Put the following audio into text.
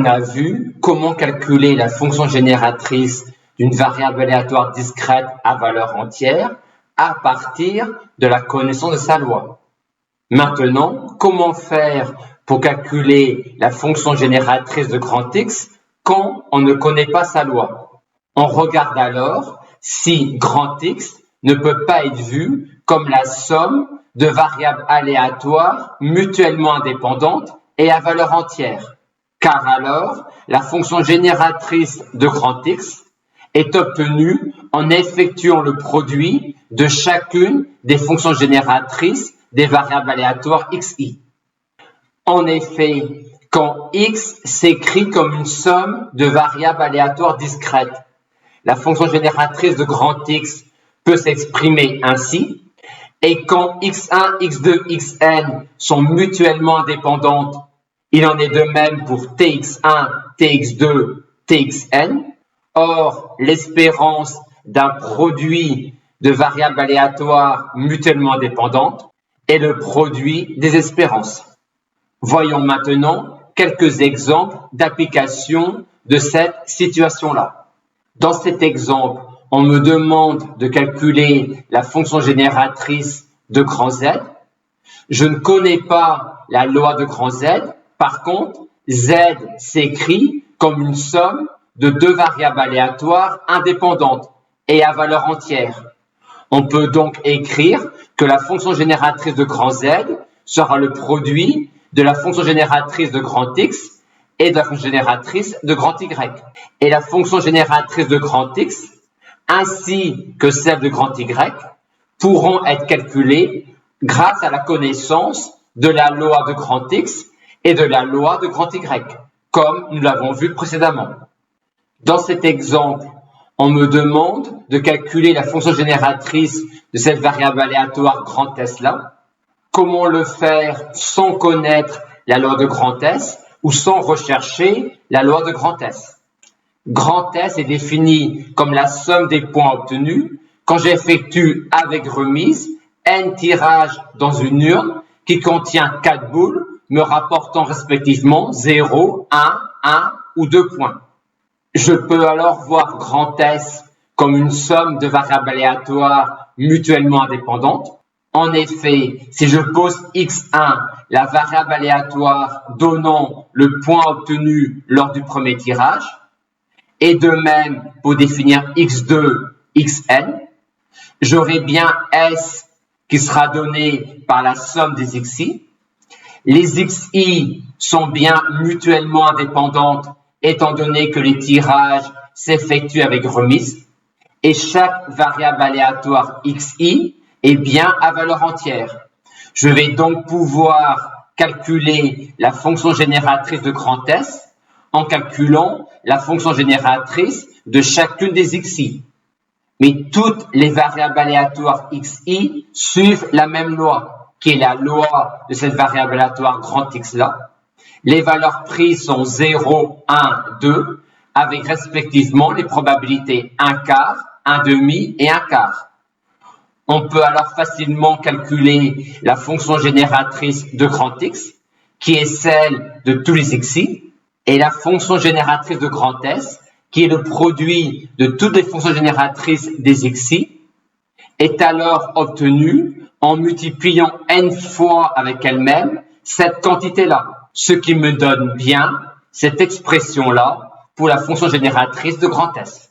on a vu comment calculer la fonction génératrice d'une variable aléatoire discrète à valeur entière à partir de la connaissance de sa loi. Maintenant, comment faire pour calculer la fonction génératrice de grand X quand on ne connaît pas sa loi? On regarde alors si grand X ne peut pas être vu comme la somme de variables aléatoires mutuellement indépendantes et à valeur entière, car alors la fonction génératrice de grand X est obtenue en effectuant le produit de chacune des fonctions génératrices des variables aléatoires xi. En effet, quand x s'écrit comme une somme de variables aléatoires discrètes, la fonction génératrice de grand X peut s'exprimer ainsi, et quand x1, x2, xn sont mutuellement indépendantes, il en est de même pour tx1, tx2, txn. Or, l'espérance d'un produit de variables aléatoires mutuellement indépendantes est le produit des espérances. Voyons maintenant quelques exemples d'application de cette situation-là. Dans cet exemple, on me demande de calculer la fonction génératrice de grand Z. Je ne connais pas la loi de grand Z. Par contre, Z s'écrit comme une somme de deux variables aléatoires indépendantes et à valeur entière. On peut donc écrire que la fonction génératrice de grand Z sera le produit de la fonction génératrice de grand X et de la fonction génératrice de grand Y. Et la fonction génératrice de grand X, ainsi que celle de grand Y, pourront être calculées grâce à la connaissance de la loi de grand X et de la loi de grand Y, comme nous l'avons vu précédemment. Dans cet exemple, on me demande de calculer la fonction génératrice de cette variable aléatoire grand S-là. Comment le faire sans connaître la loi de grand S ou sans rechercher la loi de grand S? Grand S est défini comme la somme des points obtenus quand j'effectue avec remise n tirages dans une urne qui contient 4 boules me rapportant respectivement 0, 1 ou 2 points. Je peux alors voir grand S comme une somme de variables aléatoires mutuellement indépendantes. En effet, si je pose x1, la variable aléatoire donnant le point obtenu lors du premier tirage, et de même pour définir x2, xn, j'aurai bien S qui sera donné par la somme des xi. Les xi sont bien mutuellement indépendantes étant donné que les tirages s'effectuent avec remise, et chaque variable aléatoire xi est bien à valeur entière. Je vais donc pouvoir calculer la fonction génératrice de grand S en calculant la fonction génératrice de chacune des xi. Mais toutes les variables aléatoires xi suivent la même loi, qui est la loi de cette variable aléatoire grand X là. Les valeurs prises sont 0, 1, 2, avec respectivement les probabilités 1 quart, 1 demi et 1 quart. On peut alors facilement calculer la fonction génératrice de grand X, qui est celle de tous les xi, et la fonction génératrice de grand S, qui est le produit de toutes les fonctions génératrices des xi, est alors obtenue en multipliant n fois avec elle-même cette quantité-là, ce qui me donne bien cette expression-là pour la fonction génératrice de grand S.